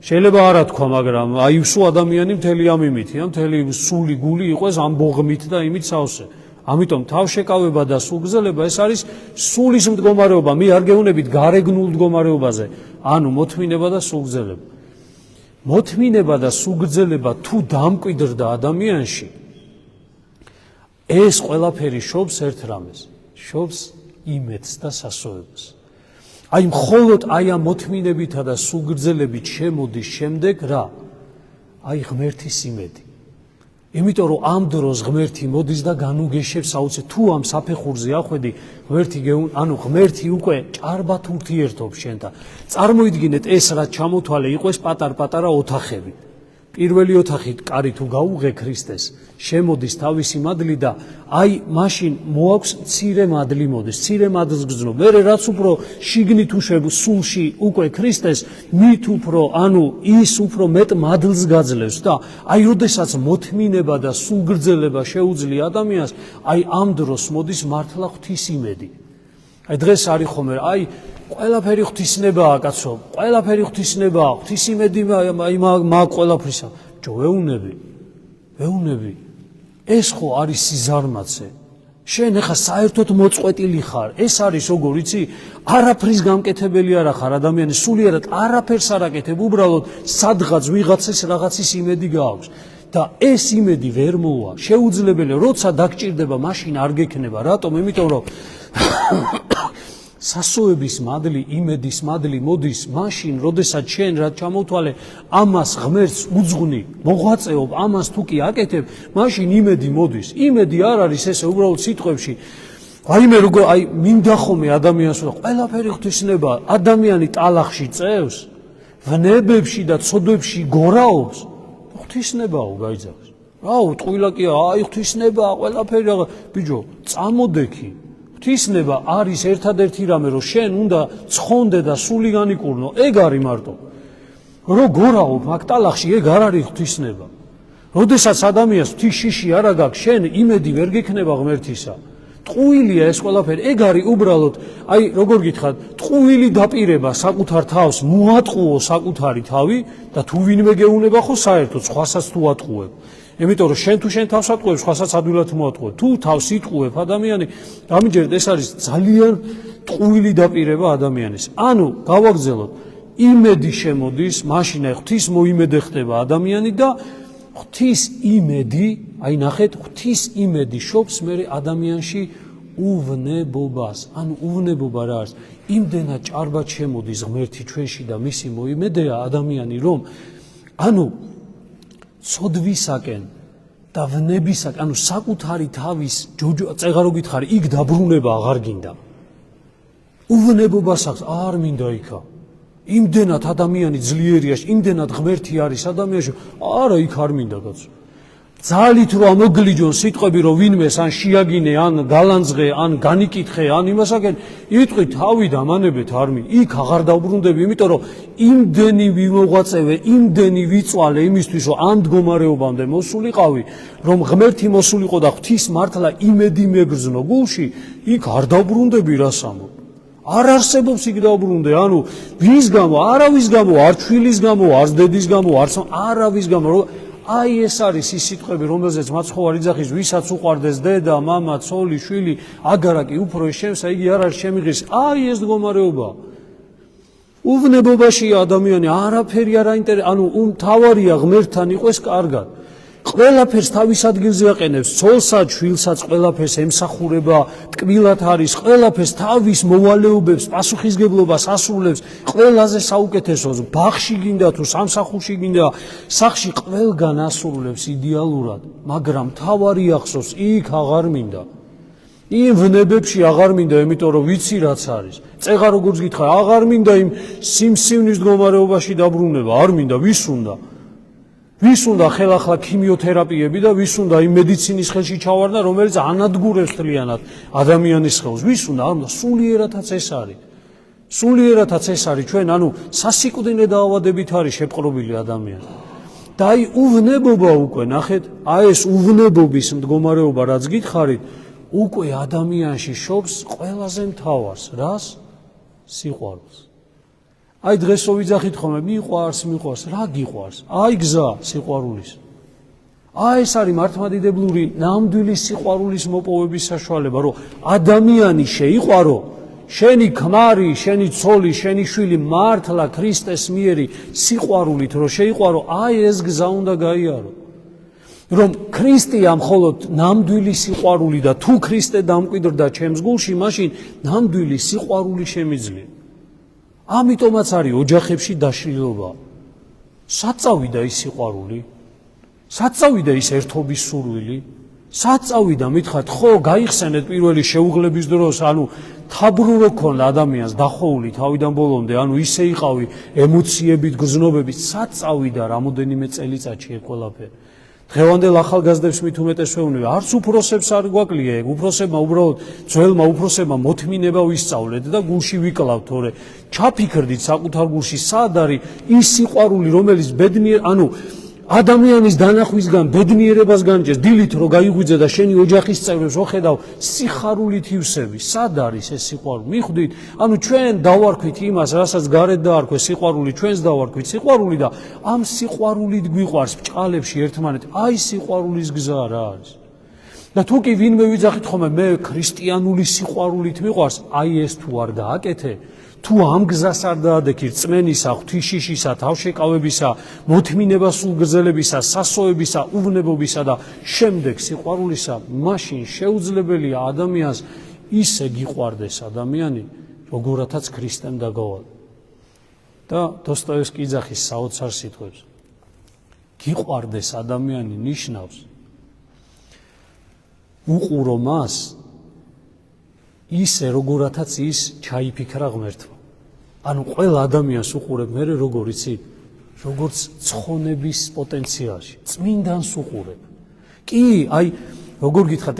შეიძლება არა თქვა, მაგრამ აი სულ ადამიანი მთელი ამ იმითია, მთელი სული გული იყოს ამ ბოღმით და იმით სავსე. ამიტომ თავშეკავება და სულგრძელება ეს არის სულის მდგომარეობა, მე არ გეუნებით გარეგნულ მდგომარეობაზე, ანუ მოთმინება და სულგრძელება. მოთმინება და სულგრძელება თუ დამკვიდრდა ადამიანში, ეს ყველაფერი შობს ერთ რამეს, შობს იმედს და სასოებას. აი მხოლოდ აი ამ მოთმინებითა და სულგრძელებით შემოდის შემდეგ რა? აი ღმერთის იმედი. იმიტომ რომ ამ დროს ღმერთი მოდის და განუგეშებს აუცილებლად თუ ამ საფეხურზე ახვედი, ანუ ღმერთი უკვე ჭარბად ურთიერთობს შენთან. წარმოიდგინეთ ეს რაც ჩამოთვალე იყო ეს პატარ-პატარა ოთახები. პირველი ოთახი კარი თუ გაუღე ქრისტეს, შემოდის თავისი მადლი და აი მაშინ მოაქვს მცირე მადლი მოდის, მცირე მადლს გრძნო. მერე რაც უფრო შიგნით უშვებ სულში უკვე ქრისტეს, მით უფრო, ის უფრო მეტ მადლს გაძლევს და აი როდესაც მოთმინება და სულგრძელება შეუძლია ადამიანს, აი ამ დროს მოდის მართლა ღვთის იმედი. აი დღეს არის ხომერ, აი ყველაფერი ღვთისნებაა კაცო, ყველაფერი ღვთისნებაა, ღვთის იმედი მაგ ყველაფრისა. ვეუნები. ეს ხო არის სიზარმაცე. შენ ახლა საერთოდ მოწყვეტილი ხარ. ეს არის როგორ იცი? არაფრის გამკეთებელი არ ხარ ადამიანი, სულიერად არაფერს არ აკეთებ, უბრალოდ სადღაც ვიღაცას რაღაცის იმედი გააქვს. და ეს იმედი ვერ მოვა. შეუძლებელია, როცა დაგჭირდება, მაშინ არ გექნება. რატომ? იმიტომ რომ სასოების მადლი, იმედის მადლი მოდის მაშინ, როდესაც შენ რაც ჩამოთვალე, ამას ღმერთს უძღვნი, მოღვაწეობ, ამას თუ კი აკეთებ, მაშინ იმედი მოდის. იმედი არ არის ესე უბრალოდ სიტყვებში. მინდა ხომე ადამიანს, ყველაფერი ღვთისნება, ადამიანი ტალახში წევს, ვნებებში და ცოდვებში გორაობს, ღვთისნებაო გაიძახს. ტყუილაკია, ღვთისნებაა, ყველაფერი რაღაც. ბიჭო, წამოდექი. ღვთისნება არის ერთადერთი რამე, რომ შენ უნდა ცხონდე და სული განიკურნო, ეგ არის მარტო. რო გორაობ მაგ ტალახში, ეგ არ არის ღვთისნება. როდესაც ადამიანს ღვთის შიში არ აქვს, შენ იმედი ვერ გექნება ღმერთისა. ტყუილია ეს ყველაფერი, ეგ არის უბრალოდ, როგორ გითხრათ, ტყუილი დაპირება საკუთარ თავს, მოატყუო საკუთარი თავი და თუ ვინმე გეუნება ხო საერთოდ სხვასაც თუ ატყუებ. იმიტომ რომ შენ თუ შენ თავს ატყუებ, სხვასაც ადვილად მოატყუებ. თუ თავს იტყუებ ადამიანი, ამიჯერად ეს არის ძალიან ტყუილი დაპირება ადამიანის. გავაგრძელოთ, იმედი შემოდის, მაშინ ღვთის მოიმედე ხდება ადამიანი და ღვთის იმედი, ნახეთ, ღვთის იმედი შობს მერე ადამიანში უვნებობას. უვნებობა რა არის? იმდენად ჭარბად შემოდის ღმერთი ჩვენში და მისი მოიმედეა ადამიანი, რომ ცოდვისაკენ და ვნებისაკენ, საკუთარი თავის წეღარო გითხარი, იქ დაბრუნება აღარ გინდა. უვნებობას აქვს, არ მინდა იქა. იმდენად ადამიანი ძლიერია, იმდენად ღმერთი არის ადამიანში, არა იქ არ მინდა კაცო. ძალით რო ამოგლიჯონ სიტყვები, რომ ვინმეს ან შეაგინე, ან გალანძღე, ან განიკითხე, ან იმასაკენ, იტყვი თავი დამანებეთ არ მინდა. იქ აღარ დავბრუნდები, იმიტომ რომ იმდენი ვიმოღვაწევე, იმდენი ვიწვალე იმისთვის, რომ ამ მდგომარეობამდე მოსულიყავი, რომ ღმერთი მოსულიყო და ღვთის მართლა იმედი მეგრძნო გულში, იქ არ დავბრუნდები რას ამბობ. არ არსებობს იქ დავბრუნდე, ვის გამო, არავის გამო, არ ჩვილის გამო, არ დედის გამო, არავის გამო. ეს არის ის სიტყვები, რომელზეც მაცხოვარი იძახის, ვისაც უყვარდეს დედა, მამა, ცოლი, შვილი, აგარაკი, უფრო შემსა, იგი არ არის შემიღის. ეს მდგომარეობა. უვნებობაშია ადამიანი, არაფერი არ აინტერესებს, თავარია ღმერთთან იყოს კარგად. ყველაფერს თავის ადგილზე აყენებს, ცოლსაც, შვილსაც, ყველაფერს ემსახურება, ტკბილად არის, ყველაფერს თავის მოვალეობებს, პასუხისგებლობას ასრულებს, ყველაზე საუკეთესოს, ბაღში გინდა თუ სამსახურში გინდა, სახლში ყველგან ასრულებს იდეალურად, მაგრამ თავარი ახსოვს, იქ აღარ მინდა. იმ ვნებებში აღარ მინდა, იმიტომ რომ ვიცი რაც არის. წეღა როგორც გითხრა, აღარ მინდა იმ სიმსივნის მდგომარეობაში დაბრუნება, არ მინდა, ვის უნდა ხელახლა ქიმიოთერაპიები და ვის უნდა იმ მედიცინის ხელში ჩავარდა, რომელიც ანადგურებს მთლიანად ადამიანის ხელს. ვის უნდა? სულიერათაც ეს არის. სულიერათაც ეს არის ჩვენ, სასიკვდინე დაავადებით არის შეპყრობილი ადამიანი. და უვნებობა უკვე, ნახეთ, ეს უვნებობის მდგომარეობა რაც გითხარით, უკვე ადამიანში შობს ყველაზე მთავარს, რას? სიყვარულს. დღეს რო ვიძახით ხოლმე, მიყვარს, რა გიყვარს? გზა სიყვარულის. ეს არის მართლმადიდებლური ნამდვილი სიყვარულის მოპოვების საშუალება, რომ ადამიანი შეიყვარო, შენი ქმარი, შენი ცოლი, შენი შვილი მართლა ქრისტეს მიერი სიყვარულით რო შეიყვარო, ეს გზა უნდა გაიარო. რომ ქრისტეა მხოლოდ ნამდვილი სიყვარული და თუ ქრისტე დამკვიდრდა ჩემს გულში, მაშინ ნამდვილი სიყვარული შემიძლია. ამიტომაც არის ოჯახებში დაშლილობა. საწავიდა ის სიყვარული, საწავიდა ის ერთობის სურვილი, საწავიდა მითხრათ, ხო, გაიხსენეთ პირველი შეუღლების დროს, თაბრო ქონდა ადამიანს დახოვული თავიდან ბოლომდე, ანუ ისე იყავი ემოციებით, გზნობებით, სად წავიდა რამოდენიმე წელიწადში ეგ ყველაფერი. დღევანდელ ახალგაზრდებს მით უმეტეს ვეუბნები, არც უფროსებს არ გვაკლია ეგ, უფროსებმა უბრალოდ ძველმა უფროსებმა მოთმინება ვისწავლეთ და გულში ვიკლავთ, თორე ჩაფიქრდით საკუთარ გულში, სად არის ის სიყვარული, რომელიც ანუ ადამიანის დანახვისგან ბედნიერებას განჭეს, დილით რო გაიღვიძე და შენი ოჯახის წევრებს ვხედავ სიხარულით ივსები, სად არის ეს სიყვარული? მიხვდით, ანუ ჩვენ დავარქვით იმას, რასაც გარეთ დაარქვეს სიყვარული, ჩვენს დავარქვით სიყვარული და ამ სიყვარულით გვიყვარს ბჭყალებში ერთმანეთი. აი სიყვარულის გზა რა არის? და თუ კი ვინმე ვიძახით ხოლმე მე ქრისტიანული სიყვარულით მიყვარს, აი ეს თუ არ დააკეთე, თუ ამ გზას არ დაადექი რწმენისა, ღვთისშიშისა, თავშეკავებისა, მოთმინება სულგრძელებისა, სასოებისა, უვნებობისა და შემდეგ სიყვარულისა, მაშინ შეუძლებელია ადამიანს ისე გიყვარდეს ადამიანი, როგორათაც ქრისტემ დაგავალ. და დოსტოევსკი იძახის საოცარ სიტყვებს. გიყვარდეს ადამიანი ნიშნავს უყურო მას ისე როგორათაც ის ჩაიფიქრა ღმერთმა. ანუ ყველა ადამიანს უყურებ მე როგორ იცი, როგორც ცხონების პოტენციალში, წმინდანს უყურებ. კი, აი, როგორ გითხრათ,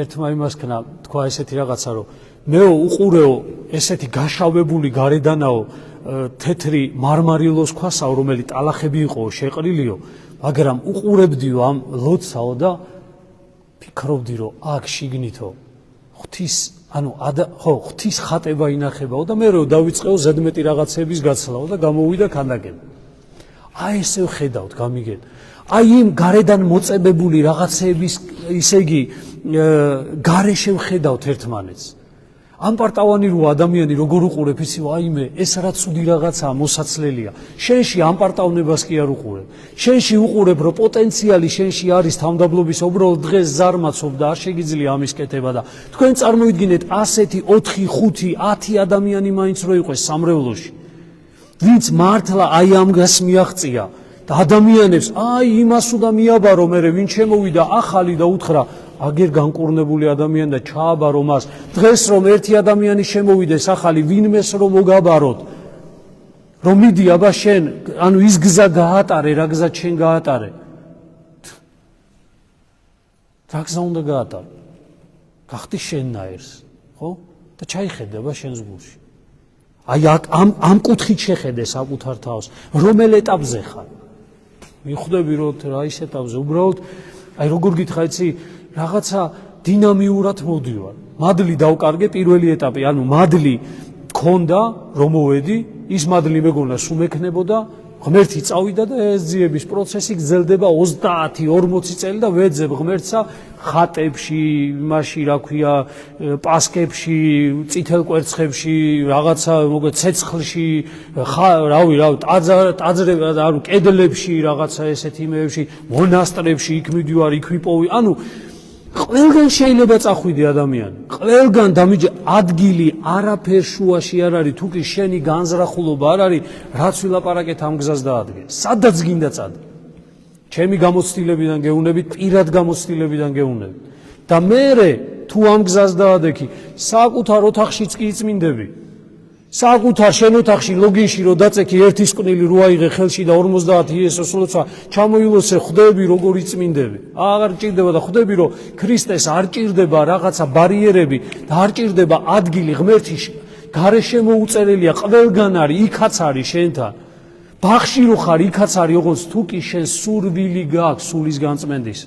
ერთმა იმას ქნა, თქვა ესეთი რაღაცა, რომ მეო უყურეო ესეთი გაშავებული გარედანაო თეთრი მარმარილოს ქვასაო, რომელიც ტალახები იყო, შეყრილიო, მაგრამ უყურებდიო ამ ლოცაო და ფიქრობდი, რომ აქ შიგნითო ღვთის ხატება ინახებაო და მე რო დავიწყეო ზედმეტი რაღაცების გაცლაო და გამოვიდა ქანდაკება. აი ესე ვხედავთ, გამიგეთ. აი იმ გარედან მოწებებული რაღაცების, ისე იგი, გარეშე ვხედავთ ერთმანეთს. ამ პარტავანი რო ადამიანი როგორ უყურებ, იცი, აიმე, ეს რა ცუდი რაღაცაა, მოსაცლელია. შენში ამ პარტავნებას კი არ უყურებ. შენში უყურებ, რომ პოტენციალი შენში არის თავმდაბლობის, უბრალოდ დღეს ზარმაცობ და არ შეგიძლია ამის კეთება და თქვენ წარმოვიდგინეთ ასეთი 4, 5, 10 ადამიანი მაინც რო იყოს სამრევლოში. ვინც მართლა აი ამას მიაღწია და ადამიანებს აი იმას უნდა მიაბარო მერე, ვინ შემოვიდა ახალი და უთხრა აგერ განკურნებული ადამიანი და ჩააბარო მას. დღეს რომ ერთი ადამიანი შემოვიდეს ახალი, ვინმეს რომ მოგაბაროთ, რომ მიდი აბა შენ, ანუ ის გზა გაატარე, რა გზა შენ გაატარე. რა გზა უნდა გაატარო? გახდი შენნაირს, ხო? და ჩაიხედე აბა შენს გულში. აი ამ კუთხით შეხედე საკუთარ თავს, რომელ ეტაპზე ხარ? მიხვდები რომ რა ის ეტაპზე, უბრალოდ აი როგორ გითხრა, იცი, რაღაცა დინამიურად მოდივარ. მადლი დავკარგე პირველი ეტაპი, ანუ მადლი მქონდა, რომ მოვედი, ის მადლი მეგონა სულ მექნებოდა, ღმერთი წავიდა და ეს ძიების პროცესი გრძელდება 30-40 წელი და ვეძებ ღმერთსა ხატებში, იმაში, რა ქვია, პასკებში, წითელ კვერცხებში, რაღაცა მოგე ცეცხლში, რავი, ტაძრები, ანუ კედლებში, რაღაცა ესეთი იმეებში, მონასტრებში იქ მიდივარ, იქ ვიპოვი, ანუ ყველგან შეიძლება წახვიდე ადამიანი. ყველგან დამიჯე ადგილი არაფერ შუაში არ არის, თუ კი შენი განზრახულობა არ არის, რაც ვილაპარაკეთ ამ გზას დაადგე. სადაც გინდა წადე. ჩემი გამოცდილებიდან გეუნებით, პირად გამოცდილებიდან გეუნებით. და მერე თუ ამ გზას დაადექი, საკუთარ ოთახშიც კი იწმინდები. საკუთარ შენ ოთახში ლოგინში რო დაწექი ერთის კვნილი რო აიღე ხელში და 50 იესოს ლოცვა ჩამოილოცე, ხვდები როგორ იწმინდები. აღარ ჭირდება და ხვდები რომ ქრისტეს არ ჭირდება რაღაცა ბარიერები და არ ჭირდება ადგილი ღმერთის გარეშე მოუწერელია, ყველგან არის, იქაც არის შენთან. ბაღში რო ხარ, იქაც არის, როგორც თუ კი შენ სურვილი გაქვს სულის განწმენდის.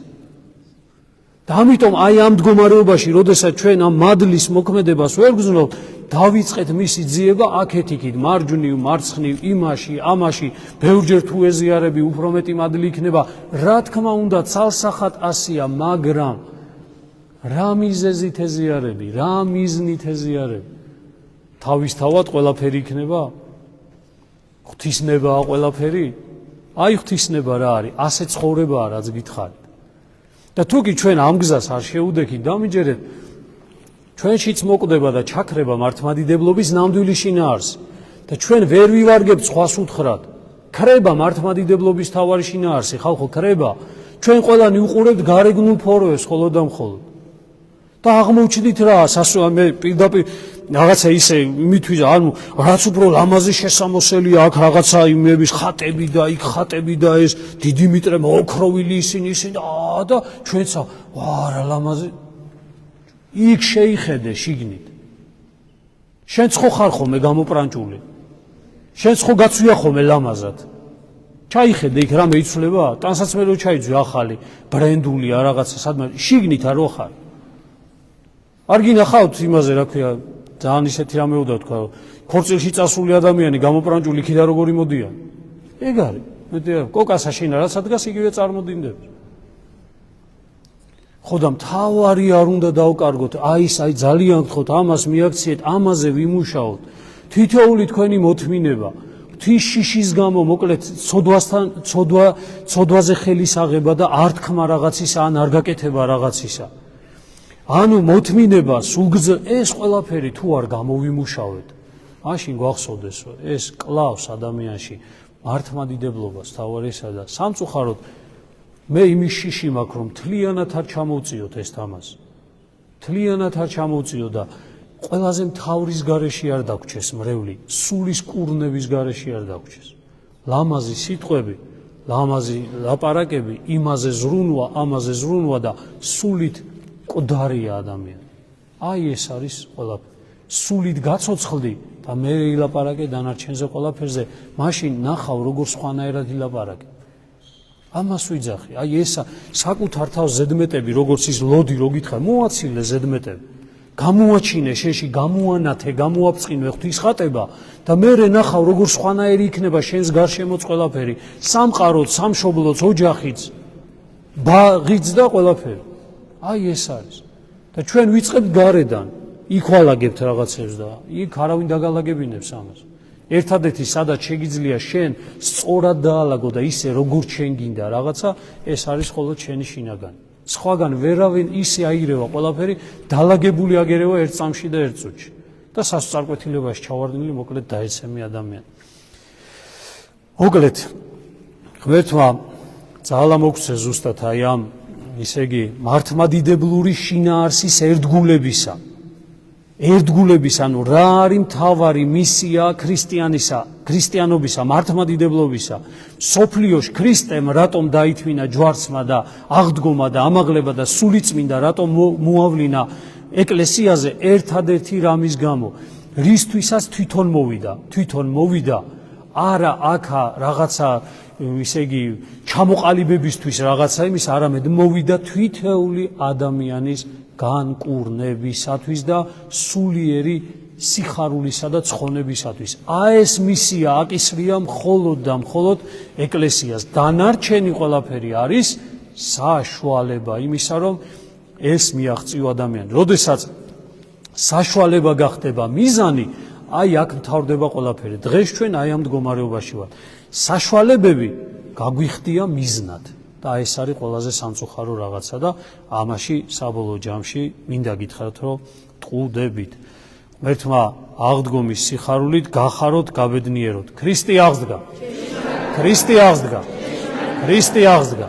და ამიტომ აი ამ მდგომარეობაში, როდესაც ჩვენ ამ მადლის მოქმედებას ვერ გრძნობთ, დავიწყეთ მისი ძიება აქეთ-იქით, მარჯვნივ, მარცხნივ, იმაში, ამაში, ბევრჯერ თუ ეზიარები, უფრო მეტი მადლი იქნება. რა თქმა უნდა, ცალსახად ასია, მაგრამ რა მიზეზით ეზიარები, რა მიზნით ეზიარები? თავისთავად ყველაფერი იქნება? ღვთისნებაა ყველაფერი? აი ღვთისნება რა არის? ასე ცხოვრებაა, რაც გითხარით. და თუ კი ჩვენ ამ გზას არ შეუდექით, დამიჯერეთ, ჩვენშიც მოკვდება და ჩაქრება მართლმადიდებლობის ნამდვილი შინაარსი და ჩვენ ვერ ვივარგებთ სხვას უთხრათ. ქრება მართლმადიდებლობის თავარი შინაარსი, ხალხო, ქრება. ჩვენ ყველანი უყურებთ გარეგნულ ფოროებს მხოლოდ და მხოლოდ. და აღმოჩნდით რა, მე პირდაპირ რაღაცა ისე იმითვიზა, ანუ რაც უფრო ლამაზი შესამოსელია აქ რაღაცა იმების ხატები და იქ ხატები და ეს დიდი მიტრე მოოქროვილი ისინი და ჩვენცა რა ლამაზი იქ შეიხედე შიგნით. შენც ხო ხარ ხოლმე გამოპრანჭული. შენც ხო გაცვია ხოლმე ლამაზად. ჩაიხედე იქ რამე იცვლება? ტანსაცმელო ჩაიძვე ახალი, ბრენდულია რაღაცა სადმე შიგნით არ ხარ. არ გინახავთ იმაზე რა ქვია, ძალიან ისეთი რამე უნდა თქვა, ქორწილში წასული ადამიანი გამოპრანჭული იქიდან როგორი მოდიან. ეგ არის. მეტი კოკასა შინა რაც ადგას იგივე წარმოდინდებს. ხო და მთავარი არ უნდა დავკარგოთ, აი ძალიან გთხოვთ, ამას მიაქციეთ, ამაზე ვიმუშაოთ. თითოეული თქვენი მოთმინება, ღვთის შიშის გამო, მოკლედ, ცოდვაზე ხელის აღება და არ თქმა რაღაცისა, ან არ გაკეთება რაღაცისა. ანუ მოთმინება, სულგრძელება, ეს ყველაფერი თუ არ გამოვიმუშავეთ, მაშინ გვახსოვდეს, რომ ეს კლავს ადამიანში მართლმადიდებლობას, თავარისა და სამწუხაროდ მე იმის შიში მაქვს, რომ მთლიანად არ ჩამოვწიოთ ეს თამას. მთლიანად არ ჩამოვწიო და ყველაზე მთავრის გარეშე არ დაგვრჩეს მრევლი, სულის კურნების გარეშე არ დაგვრჩეს. ლამაზი სიტყვები, ლამაზი ლაპარაკები, იმაზე ზრუნვა, ამაზე ზრუნვა და სულით მკვდარია ადამიანი. აი ეს არის ყველაფერი. სულით გაცოცხლდი და მე ილაპარაკე დანარჩენზე ყველაფერზე, მაშინ ნახავ როგორ სხვანაირად ილაპარაკე. ამას ვიძახი. აი ესა საკუთარ თავს ზედმეტები, როგორც ის ლოდი რო გითხარ, მოაცილე ზედმეტები. გამოაჩინე შენში, გამოანათე, გამოაფწყინე ღვთისხატება და მერე ნახავ როგორ სხვანაირი იქნება შენს გარშემოც ყველაფერი, სამყაროც, სამშობლოც, ოჯახიც, ბაღიც და ყველაფერი. აი ეს არის. და ჩვენ ვიწყებთ გარედან, იქ ვალაგებთ რაღაცებს და იქ არავინ დაგალაგებინებს ამას. ერთადერთი სადაც შეგიძლია შენ სწორად დაალაგო და ისე როგორც შენ გინდა რაღაცა, ეს არის მხოლოდ შენი შინაგანი. სხვაგან ვერავინ ისე აირევა ყველაფერი, დალაგებული აგერევა ერთ წამში და ერთ წუთში. და სასწარკვეთილებაში ჩავარდნილი მოკლედ დაეცემი ადამიანი. მოკლედ ღმერთმა ძალა მოგცე ზუსტად აი ამ ისე იგი მართლმადიდებლური შინაარსის ერთგულებისა. ანუ რა არის მთავარი მისია ქრისტიანობისა, მართლმადიდებლობისა. სოფლიოში ქრისტემ რატომ დაითმინა ჯვარცმა და აღდგომა და ამაღლება და სულიწმინდა რატომ მოავლინა ეკლესიაზე ერთადერთი რამის გამო, რისთვისაც თვითონ მოვიდა, არა აქა რაღაცა ისე იგი ჩამოყალიბებისთვის რაღაცა იმის, არამედ მოვიდა თითოეული ადამიანის განკურნებისათვის და სულიერი სიხარულისა და ცხონებისათვის. ეს მისია აკისრია მხოლოდ და მხოლოდ ეკლესიას. დანარჩენი ყველაფერი არის საშუალება იმისა, რომ ეს მიაღწიო ადამიანი. როდესაც საშუალება გახდება მიზანი, აი აქ მთავრდება ყველაფერი. დღეს ჩვენ აი ამ მდგომარეობაში ვართ. საშუალებები გაგვიხდია მიზნად. და ეს არის ყველაზე სამწუხარო რაღაცა და ამაში საბოლოო ჯამში მინდა გითხრათ, რომ ტყუდებით. ღმერთმა აღდგომის სიხარულით გახაროთ, გაბედნიეროთ. ქრისტე აღსდგა. ქრისტე აღსდგა. ქრისტე აღსდგა.